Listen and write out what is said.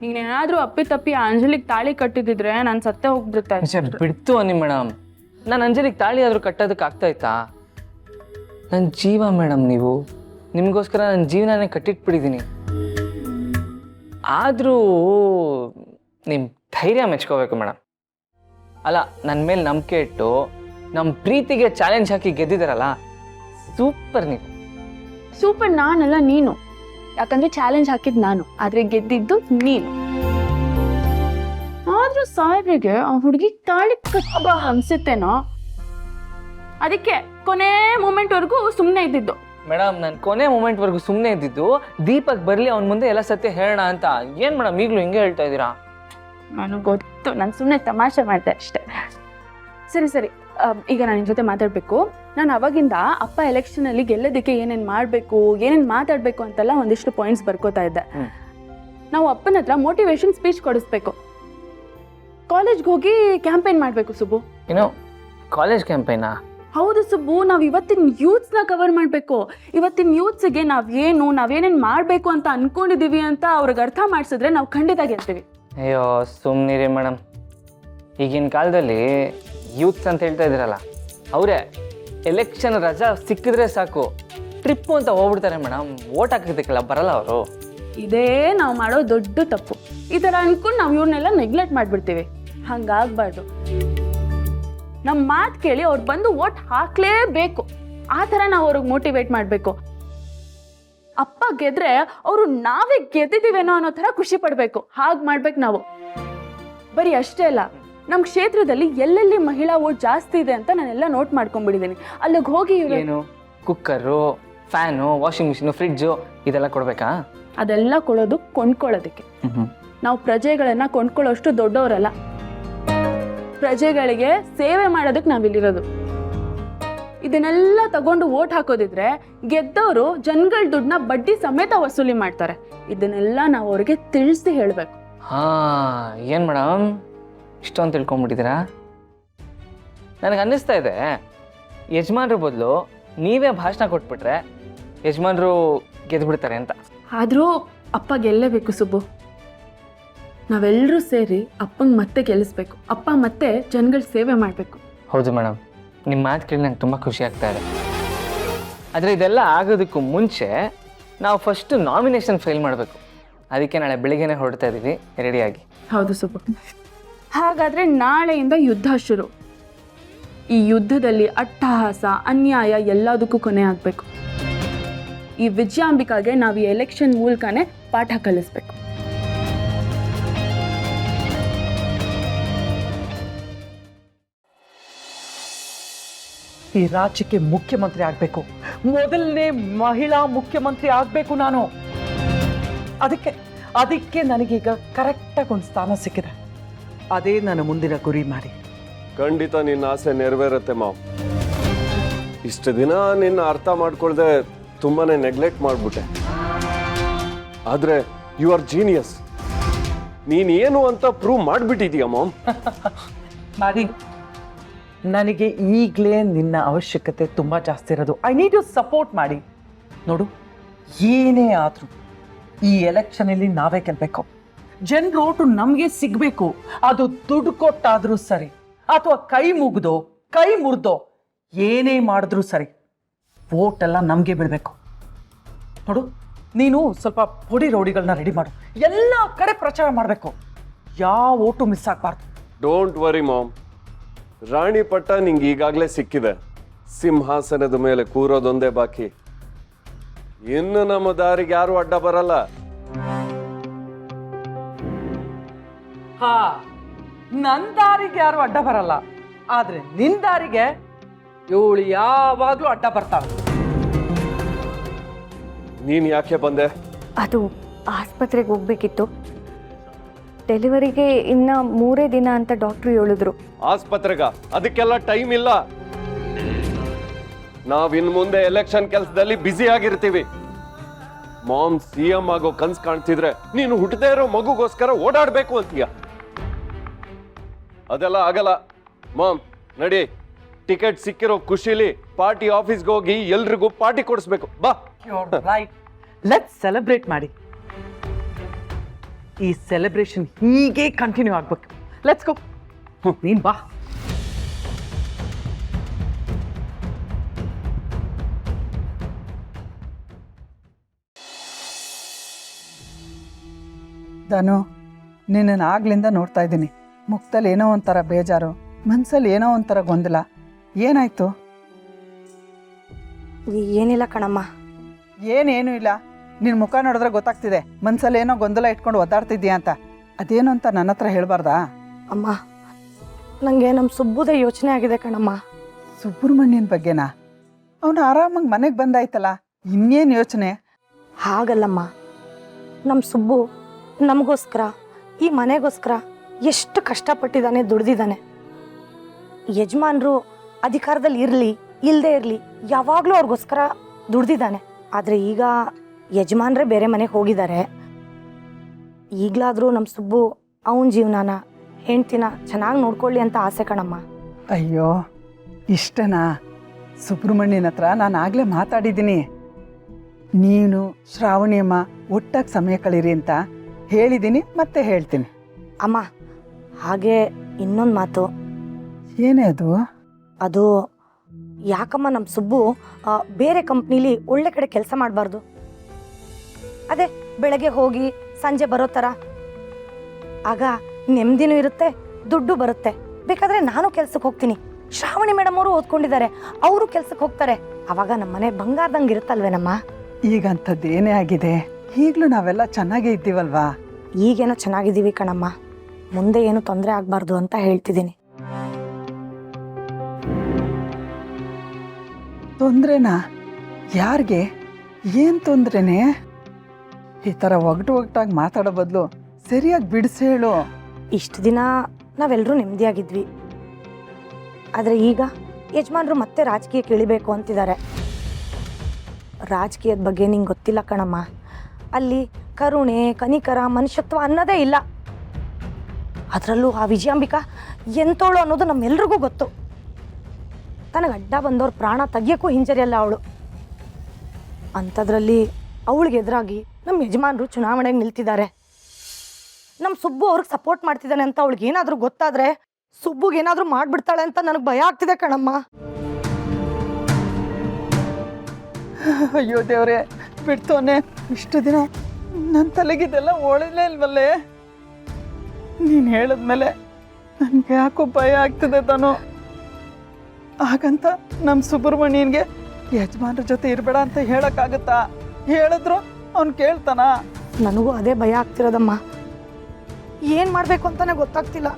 ನೀನೇನಾದ್ರೂ ಅಪ್ಪಿ ತಪ್ಪಿ ಅಂಜಲಿಗೆ ತಾಳಿ ಕಟ್ಟಿದಿದ್ರೆ ನಾನು ಸತ್ತೇ ಹೋಗ್ಬಿಡುತ್ತೆ. ಬಿಡ್ತು ಅನ್ನಿ ಮೇಡಮ್, ನಾನು ಅಂಜಲಿಗೆ ತಾಳಿ ಆದರೂ ಕಟ್ಟೋದಕ್ಕೆ ಆಗ್ತಾಯ್ತಾ? ನನ್ನ ಜೀವ ಮೇಡಮ್, ನೀವು ನಿಮಗೋಸ್ಕರ ನನ್ನ ಜೀವನನೇ ಕಟ್ಟಿಟ್ಬಿಟ್ಟಿದ್ದೀನಿ. ಆದರೂ ನಿಮ್ಮ ಧೈರ್ಯ ಮೆಚ್ಕೋಬೇಕು ಮೇಡಮ್. ಅಲ್ಲ, ನನ್ನ ಮೇಲೆ ನಂಬಿಕೆ ಇಟ್ಟು ನಮ್ಮ ಪ್ರೀತಿಗೆ ಚಾಲೆಂಜ್ ಹಾಕಿ ಗೆದ್ದಿದ್ದಾರಲ್ಲ, ಸೂಪರ್ ನೀವು. ಸೂಪರ್ ನಾನಲ್ಲ, ನೀನು. ಯಾಕಂದ್ರೆ ಚಾಲೆಂಜ್ ಹಾಕಿದ್ ನಾನು, ಆದ್ರೆ ಗೆದ್ದಿದ್ದು ನೀನು. ಆದ್ರೂ ಸಾಹೇಬ್ರಿಗೆ ಆ ಹುಡುಗಿ ತಾಳಿ ಕಟ್ಟ ಅನ್ಸುತ್ತೇನೋ, ಅದಕ್ಕೆ ಕೊನೆ ಮೂಮೆಂಟ್ ವರ್ಗು ಸುಮ್ಮನೆ ಇದ್ದಿದ್ದು. ಮೇಡಮ್, ನಾನು ಕೊನೆ ಮೂಮೆಂಟ್ವರೆಗೂ ಸುಮ್ಮನೆ ಇದ್ದಿದ್ದು ದೀಪಕ್ ಬರಲಿ ಅವ್ನ ಮುಂದೆ ಎಲ್ಲ ಸತ್ಯ ಹೇಳೋಣ ಅಂತ. ಏನು ಮೇಡಮ್ ಈಗಲೂ ಹಿಂಗೆ ಹೇಳ್ತಾ ಇದ್ದೀರಾ? ನನಗೆ ಗೊತ್ತು, ನಾನು ಸುಮ್ಮನೆ ತಮಾಷೆ ಮಾಡ್ದೆ ಅಷ್ಟೇ. ಸರಿ ಸರಿ, ಈಗ ನಾನು ನಿನ್ನ ಜೊತೆ ಮಾತಾಡಬೇಕು. ನಾನು ಅವಾಗಿಂದ ಅಪ್ಪ ಎಲೆಕ್ಷನಲ್ಲಿ ಗೆಲ್ಲೋದಕ್ಕೆ ಏನೇನು ಮಾಡಬೇಕು, ಏನೇನು ಮಾತಾಡಬೇಕು ಅಂತೆಲ್ಲ ಒಂದಿಷ್ಟು ಪಾಯಿಂಟ್ಸ್ ಬರ್ಕೋತಾ ಇದ್ದೆ. ನಾವು ಅಪ್ಪನ ಹತ್ರ ಮೋಟಿವೇಶನ್ ಸ್ಪೀಚ್ ಕೊಡಿಸ್ಬೇಕು, ಕಾಲೇಜ್ಗೆ ಹೋಗಿ ಕ್ಯಾಂಪೇನ್ ಮಾಡಬೇಕು. ಸುಬ್ಬು, ಏನು ಕಾಲೇಜ್ ಕ್ಯಾಂಪೇನಾ? ಹೌದು ಸುಬ್ಬು, ನಾವು ಇವತ್ತಿನ ಯೂತ್ಸ್ನ ಕವರ್ ಮಾಡಬೇಕು. ಇವತ್ತಿನ ಯೂತ್ಸ್ಗೆ ನಾವೇನೇನು ಮಾಡಬೇಕು ಅಂತ ಅನ್ಕೊಂಡಿದೀವಿ ಅಂತ ಅವ್ರಿಗೆ ಅರ್ಥ ಮಾಡಿಸಿದ್ರೆ ನಾವು ಖಂಡಿತ ಗೆಲ್ತೀವಿ. ಅಯ್ಯೋ ಸುಮ್ಮನಿರಿ ಮೇಡಮ್, ಈಗಿನ ಕಾಲದಲ್ಲಿ ಯೂತ್ಸ್ ಅಂತ ಹೇಳ್ತಾ ಇದ್ದೀರಲ್ಲ, ಅವರೇ ಎಲೆಕ್ಷನ್ ರಜಾ ಸಿಕ್ಕಿದ್ರೆ ಸಾಕು ಟ್ರಿಪ್ಪು ಅಂತ ಹೋಗ್ಬಿಡ್ತಾರೆ ಮೇಡಮ್. ಓಟ್ ಹಾಕೋದಕ್ಕೆಲ್ಲ ಬರಲ್ಲ ಅವರು. ಇದೇ ನಾವು ಮಾಡೋ ದೊಡ್ಡ ತಪ್ಪು. ಈ ಥರ ಅನ್ಕೊಂಡು ನಾವು ಇವ್ರನ್ನೆಲ್ಲ ನೆಗ್ಲೆಕ್ಟ್ ಮಾಡಿಬಿಡ್ತೀವಿ. ಹಂಗಾಗಬಾರ್ದು. ನಮ್ಮ ಮಾತು ಕೇಳಿ ಅವ್ರು ಬಂದು ಓಟ್ ಹಾಕ್ಲೇಬೇಕು. ಆ ಥರ ನಾವು ಅವ್ರಿಗೆ ಮೋಟಿವೇಟ್ ಮಾಡಬೇಕು. ಅಪ್ಪ ಗೆದ್ರೆ ಅವರು ನಾವೇ ಗೆದ್ದಿದ್ದೀವೇನೋ ಅನ್ನೋ ಥರ ಖುಷಿ ಪಡಬೇಕು. ಹಾಗೆ ಮಾಡ್ಬೇಕು ನಾವು. ಬರೀ ಅಷ್ಟೇ ಅಲ್ಲ, ನಮ್ಮ ಕ್ಷೇತ್ರದಲ್ಲಿ ಎಲ್ಲೆಲ್ಲಿ ಮಹಿಳಾ ಓಟ್ ಜಾಸ್ತಿ ಇದೆ ಅಂತ ನಾನೆಲ್ಲ ನೋಟ್ ಮಾಡ್ಕೊಂಡ್ಬಿಟ್ಟಿದ್ದೀನಿ. ಅಲ್ಲಿಗೆ ಹೋಗಿ ಏನು cooker, fan, washing machine, fridge ಇದೆಲ್ಲ ಕೊಡ್ಬೇಕಾ? ಅದೆಲ್ಲ ಕೊಡೋದು ಕೊಂಡ್ಕೊಳ್ಳೋದಕ್ಕೆ. ನಾವು ಪ್ರಜೆಗಳನ್ನ ಕೊಂಡ್ಕೊಳ್ಳೋಷ್ಟು ದೊಡ್ಡವರಲ್ಲ. ಪ್ರಜೆಗಳಿಗೆ ಸೇವೆ ಮಾಡೋದಕ್ಕೆ ನಾವಿಲ್ಲಿರೋದು. ಇದನ್ನೆಲ್ಲ ತಗೊಂಡು ಓಟ್ ಹಾಕೋದಿದ್ರೆ ಗೆದ್ದವರು ಜನಗಳ ದುಡ್ಡನ್ನ ಬಡ್ಡಿ ಸಮೇತ ವಸೂಲಿ ಮಾಡ್ತಾರೆ. ಇದನ್ನೆಲ್ಲ ನಾವು ಅವ್ರಿಗೆ ತಿಳಿಸಿ ಹೇಳಬೇಕು. ಏನು ಮೇಡಮ್ ಇಷ್ಟೊಂದು ತಿಳ್ಕೊಂಬಿಟ್ಟಿದ್ದೀರಾ? ನನಗೆ ಅನ್ನಿಸ್ತಾ ಇದೆ ಯಜಮಾನ್ರ ಬದಲು ನೀವೇ ಭಾಷಣ ಕೊಟ್ಬಿಟ್ರೆ ಯಜಮಾನ್ರು ಗೆದ್ಬಿಡ್ತಾರೆ ಅಂತ. ಆದರೂ ಅಪ್ಪ ಗೆಲ್ಲೇಬೇಕು ಸುಬ್ಬು. ನಾವೆಲ್ಲರೂ ಸೇರಿ ಅಪ್ಪಂಗೆ ಮತ್ತೆ ಗೆಲ್ಲಿಸ್ಬೇಕು. ಅಪ್ಪ ಮತ್ತೆ ಜನಗಳ ಸೇವೆ ಮಾಡಬೇಕು. ಹೌದು ಮೇಡಮ್, ನಿಮ್ಮ ಮಾತು ಕೇಳಿ ನಂಗೆ ತುಂಬ ಖುಷಿ ಆಗ್ತಾ ಇದೆ. ಆದರೆ ಇದೆಲ್ಲ ಆಗೋದಕ್ಕೂ ಮುಂಚೆ ನಾವು ಫಸ್ಟು ನಾಮಿನೇಷನ್ ಫೈಲ್ ಮಾಡಬೇಕು. ಅದಕ್ಕೆ ನಾಳೆ ಬೆಳಿಗ್ಗೆನೇ ಹೊರಡ್ತಾ ಇದ್ದೀವಿ, ರೆಡಿಯಾಗಿ. ಹೌದು ಸುಬ್ಬು. ಹಾಗಾದರೆ ನಾಳೆಯಿಂದ ಯುದ್ಧ ಶುರು. ಈ ಯುದ್ಧದಲ್ಲಿ ಅಟ್ಟಹಾಸ, ಅನ್ಯಾಯ ಎಲ್ಲದಕ್ಕೂ ಕೊನೆ ಆಗಬೇಕು. ಈ ವಿಜಯಾಂಬಿಕಾಗೆ ನಾವು ಈ ಎಲೆಕ್ಷನ್ ಮೂಲಕನೇ ಪಾಠ ಕಲಿಸ್ಬೇಕು. ಈ ರಾಜ್ಯಕ್ಕೆ ಮುಖ್ಯಮಂತ್ರಿ ಆಗಬೇಕು. ಮೊದಲನೇ ಮಹಿಳಾ ಮುಖ್ಯಮಂತ್ರಿ ಆಗಬೇಕು ನಾನು. ಅದಕ್ಕೆ ನನಗೀಗ ಕರೆಕ್ಟಾಗಿ ಒಂದು ಸ್ಥಾನ ಸಿಕ್ಕಿದೆ. ಅದೇ ನನ್ನ ಮುಂದಿನ ಗುರಿ ಮಾಡಿ. ಖಂಡಿತ ನಿನ್ನ ಆಸೆ ನೆರವೇರುತ್ತೆ ಮಾವ್. ಇಷ್ಟು ದಿನ ನಿನ್ನ ಅರ್ಥ ಮಾಡ್ಕೊಳ್ದೆ ತುಂಬಾನೇ ನೆಗ್ಲೆಕ್ಟ್ ಮಾಡ್ಬಿಟ್ಟೆ. ಆದ್ರೆ ಯು ಆರ್ ಜೀನಿಯಸ್. ನೀನ್ ಏನು ಅಂತ ಪ್ರೂವ್ ಮಾಡ್ಬಿಟ್ಟಿದೀಯ ಮಾಮ್. ಮಾಡಿ, ನನಗೆ ಈಗಲೇ ನಿನ್ನ ಅವಶ್ಯಕತೆ ತುಂಬ ಜಾಸ್ತಿ ಇರೋದು. ಐ ನೀಡ್ ಯು ಸಪೋರ್ಟ್ ಮಾಡಿ. ನೋಡು, ಏನೇ ಆದರೂ ಈ ಎಲೆಕ್ಷನಲ್ಲಿ ನಾವೇ ಗೆಲ್ಲಬೇಕು. ಜನರ ಓಟು ನಮಗೆ ಸಿಗಬೇಕು. ಅದು ದುಡ್ಡು ಕೊಟ್ಟಾದರೂ ಸರಿ, ಅಥವಾ ಕೈ ಮುರಿದೋ ಏನೇ ಮಾಡಿದ್ರೂ ಸರಿ, ಓಟೆಲ್ಲ ನಮಗೆ ಬೀಳಬೇಕು. ನೋಡು, ನೀನು ಸ್ವಲ್ಪ ಪೊಡಿ ರೌಡಿಗಳನ್ನ ರೆಡಿ ಮಾಡು. ಎಲ್ಲ ಕಡೆ ಪ್ರಚಾರ ಮಾಡಬೇಕು. ಯಾವ ಓಟು ಮಿಸ್ ಆಗಬಾರ್ದು. ಡೋಂಟ್ ವರಿ ಮಾಮ್, ರಾಣಿ ಪಟ್ಟ ನಿಂಗೆ ಈಗಾಗಲೇ ಸಿಕ್ಕಿದೆ. ಸಿಂಹಾಸನದ ಮೇಲೆ ಕೂರೋದೊಂದೇ ಬಾಕಿ. ಇನ್ನು ನಮ್ಮ ದಾರಿಗೆ ಯಾರು ಅಡ್ಡ ಬರಲ್ಲ. ಹಾ, ನನ್ನ ದಾರಿಗೆ ಯಾರು ಅಡ್ಡ ಬರಲ್ಲ. ಆದ್ರೆ ನಿನ್ ದಾರಿಗೆ ಇವಳು ಯಾವಾಗ್ಲೂ ಅಡ್ಡ ಬರ್ತಾಳೆ. ನೀನ್ ಯಾಕೆ ಬಂದೆ? ಅದು ಆಸ್ಪತ್ರೆಗೆ ಹೋಗ್ಬೇಕಿತ್ತು. ಡೆಲಿವರಿಗೆ ಇನ್ನ 3 ದಿನ ಅಂತ ಡಾಕ್ಟ್ರು ಹೇಳಿದ್ರು. ಆಸ್ಪತ್ರೆಗ? ಅದಕ್ಕೆಲ್ಲ ಟೈಮ್ ಇಲ್ಲ. ನಾವ್ ಇನ್ ಮುಂದೆ ಎಲೆಕ್ಷನ್ ಕೆಲಸದಲ್ಲಿ ಬ್ಯುಸಿ ಆಗಿರ್ತೀವಿ. ಮಾಮ್ ಸಿಎಂ ಆಗೋ ಕನ್ಸ್ ಕಾಣ್ತಿದ್ರೆ ನೀನು ಹುಟ್ಟದೇ ಇರೋ ಮಗುಗೋಸ್ಕರ ಓಡಾಡ್ಬೇಕು ಅಂತೀಯ. ಅದೆಲ್ಲ ಆಗಲ್ಲ. ಮಾಮ್ ನಡಿ, ಟಿಕೆಟ್ ಸಿಕ್ಕಿರೋ ಖುಷಿಲಿ ಪಾರ್ಟಿ ಆಫೀಸ್ಗೆ ಹೋಗಿ ಎಲ್ರಿಗೂ ಪಾರ್ಟಿ ಕೊಡಿಸ್ಬೇಕು. ಬಾ. ರೈಟ್, ಲೆಟ್ಸ್ ಸೆಲೆಬ್ರೇಟ್ ಮಾಡಿ. ಈ ಸೆಲೆಬ್ರೇಷನ್ ಹೀಗೆ ಕಂಟಿನ್ಯೂ ಆಗ್ಬೇಕು. Let's go. ನೀನ್ ಬಾ. ಧನು, ನಿನ್ನನ್ನು ಆಗ್ಲಿಂದ ನೋಡ್ತಾ ಇದ್ದೀನಿ. ಮುಖದಲ್ಲಿ ಏನೋ ಒಂಥರ ಬೇಜಾರು, ಮನಸ್ಸಲ್ಲಿ ಏನೋ ಒಂಥರ ಗೊಂದಲ. ಏನಾಯ್ತು? ಏನಿಲ್ಲ ಕಣಮ್ಮ. ಏನೇನು ಇಲ್ಲ. ನಿನ್ನ ಮುಖ ನೋಡಿದ್ರೆ ಗೊತ್ತಾಗ್ತಿದೆ ಮನಸ್ಸಲ್ಲಿ ಏನೋ ಗೊಂದಲ ಇಟ್ಕೊಂಡು ಒದ್ದಾಡ್ತಿದ್ಯಾ ಅಂತ. ಅದೇನು ಅಂತ ನನ್ನ ಹತ್ರ ಹೇಳ್ಬಾರ್ದಾ? ಅಮ್ಮ, ನನಗೆ ನಮ್ಮ ಸುಬ್ಬುದೇ ಯೋಚನೆ ಆಗಿದೆ ಕಣಮ್ಮ. ಸುಬ್ರಹ್ಮಣ್ಯನ ಬಗ್ಗೆನಾ? ಅವನು ಆರಾಮಾಗಿ ಮನೆಗೆ ಬಂದಾಯ್ತಲ್ಲ, ಇನ್ನೇನು ಯೋಚನೆ? ಹಾಗಲ್ಲಮ್ಮ, ನಮ್ಮ ಸುಬ್ಬು ನಮಗೋಸ್ಕರ, ಈ ಮನೆಗೋಸ್ಕರ ಎಷ್ಟು ಕಷ್ಟಪಟ್ಟಿದ್ದಾನೆ, ದುಡ್ದಿದ್ದಾನೆ. ಯಜಮಾನರು ಅಧಿಕಾರದಲ್ಲಿ ಇರಲಿ ಇಲ್ಲದೆ ಇರಲಿ ಯಾವಾಗಲೂ ಅವ್ರಿಗೋಸ್ಕರ ದುಡ್ದಿದ್ದಾನೆ. ಆದರೆ ಈಗ ಯಜಮಾನ್ರೇ ಬೇರೆ ಮನೆಗೆ ಹೋಗಿದ್ದಾರೆ. ಈಗಲಾದರೂ ನಮ್ಮ ಸುಬ್ಬು ಅವನ ಜೀವನಾನ, ಹೆಂಡ್ತಿನ ಚೆನ್ನಾಗಿ ನೋಡ್ಕೊಳ್ಳಿ ಅಂತ ಆಸೆ ಕಣಮ್ಮ. ಅಯ್ಯೋ, ಇಷ್ಟನಾ? ಸುಬ್ರಹ್ಮಣ್ಯನ ಹತ್ರ ನಾನು ಆಗಲೇ ಮಾತಾಡಿದ್ದೀನಿ. ನೀನು ಶ್ರಾವಣಿಯಮ್ಮ ಒಟ್ಟಾಗಿ ಸಮಯ ಕಳೀರಿ ಅಂತ ಹೇಳಿದ್ದೀನಿ, ಮತ್ತೆ ಹೇಳ್ತೀನಿ. ಅಮ್ಮ, ಹಾಗೆ ಇನ್ನೊಂದು ಮಾತು. ಏನೇ ಅದು? ಅದು ಯಾಕಮ್ಮ ನಮ್ಮ ಸುಬ್ಬು ಬೇರೆ ಕಂಪ್ನೀಲಿ ಒಳ್ಳೆ ಕಡೆ ಕೆಲಸ ಮಾಡಬಾರ್ದು? ಅದೇ ಬೆಳಗ್ಗೆ ಹೋಗಿ ಸಂಜೆ ಬರೋ ಥರ. ಆಗ ನೆಮ್ಮದಿನೂ ಇರುತ್ತೆ, ದುಡ್ಡು ಬರುತ್ತೆ. ಬೇಕಾದರೆ ನಾನು ಕೆಲ್ಸಕ್ಕೆ ಹೋಗ್ತೀನಿ, ಶ್ರಾವಣಿ ಮೇಡಮ್ ಅವರು ಓದ್ಕೊಂಡಿದ್ದಾರೆ, ಅವರು ಕೆಲ್ಸಕ್ಕೆ ಹೋಗ್ತಾರೆ. ಆವಾಗ ನಮ್ಮ ಮನೆ ಬಂಗಾರದಂಗೆ ಇರುತ್ತಲ್ವೇನಮ್ಮ? ಈಗ ಅಂಥದ್ದೇನೇ ಆಗಿದೆ, ಈಗಲೂ ನಾವೆಲ್ಲ ಚೆನ್ನಾಗೇ ಇದ್ದೀವಲ್ವಾ? ಈಗೇನೋ ಚೆನ್ನಾಗಿದ್ದೀವಿ ಕಣಮ್ಮ, ಮುಂದೆ ಏನು ತೊಂದರೆ ಆಗಬಾರ್ದು ಅಂತ ಹೇಳ್ತಿದ್ದೀನಿ. ತೊಂದ್ರೆನಾ? ಯಾರಿಗೆ? ಏನು ತೊಂದ್ರೆನೇ? ಈ ಥರ ಒಗಟಾಗಿ ಮಾತಾಡೋ ಬದಲು ಸರಿಯಾಗಿ ಬಿಡಿಸಿ ಹೇಳು. ಇಷ್ಟು ದಿನ ನಾವೆಲ್ಲರೂ ನೆಮ್ಮದಿಯಾಗಿದ್ವಿ. ಆದರೆ ಈಗ ಯಜಮಾನ್ರು ಮತ್ತೆ ರಾಜಕೀಯಕ್ಕೆ ಇಳಿಬೇಕು ಅಂತಿದ್ದಾರೆ. ರಾಜಕೀಯದ ಬಗ್ಗೆ ನಿಂಗೆ ಗೊತ್ತಿಲ್ಲ ಕಣಮ್ಮ. ಅಲ್ಲಿ ಕರುಣೆ, ಕನಿಕರ, ಮನುಷ್ಯತ್ವ ಅನ್ನೋದೇ ಇಲ್ಲ. ಅದರಲ್ಲೂ ಆ ವಿಜಯಾಂಬಿಕಾ ಎಂತೋಳು ಅನ್ನೋದು ನಮ್ಮೆಲ್ರಿಗೂ ಗೊತ್ತು. ತನಗೆ ಅಡ್ಡ ಬಂದವ್ರ ಪ್ರಾಣ ತೆಗಿಯೋಕ್ಕೂ ಹಿಂಜರಿಯಲ್ಲ ಅವಳು. ಅಂಥದ್ರಲ್ಲಿ ಅವಳಿಗೆ ಎದುರಾಗಿ ನಮ್ಮ ಯಜಮಾನರು ಚುನಾವಣೆಗೆ ನಿಲ್ತಿದ್ದಾರೆ. ನಮ್ಮ ಸುಬ್ಬು ಅವ್ರಿಗೆ ಸಪೋರ್ಟ್ ಮಾಡ್ತಿದ್ದಾನೆ ಅಂತ ಅವಳಿಗೆ ಏನಾದರೂ ಗೊತ್ತಾದರೆ ಸುಬ್ಬುಗೆ ಏನಾದರೂ ಮಾಡಿಬಿಡ್ತಾಳೆ ಅಂತ ನನಗೆ ಭಯ ಆಗ್ತಿದೆ ಕಣಮ್ಮ. ಅಯ್ಯೋ ದೇವ್ರೆ, ಬಿಡ್ತೋನೆ. ಇಷ್ಟು ದಿನ ನನ್ನ ತಲೆಗಿದೆಲ್ಲ ಓಳಲೇ ಇಲ್ವಲ್ಲೇ? ನೀನು ಹೇಳಿದ್ಮೇಲೆ ನನಗೆ ಯಾಕೋ ಭಯ ಆಗ್ತದೆ ತಾನು. ಹಾಗಂತ ನಮ್ಮ ಸುಬ್ರಹ್ಮಣ್ಯನ್ಗೆ ಯಜಮಾನ್ರ ಜೊತೆ ಇರಬೇಡ ಅಂತ ಹೇಳೋಕ್ಕಾಗತ್ತಾ? ಹೇಳಿದ್ರು ಅವ್ನು ಕೇಳ್ತಾನ? ನನಗೂ ಅದೇ ಭಯ ಆಗ್ತಿರೋದಮ್ಮ. ಏನು ಮಾಡಬೇಕು ಅಂತಾನೆ ಗೊತ್ತಾಗ್ತಿಲ್ಲ.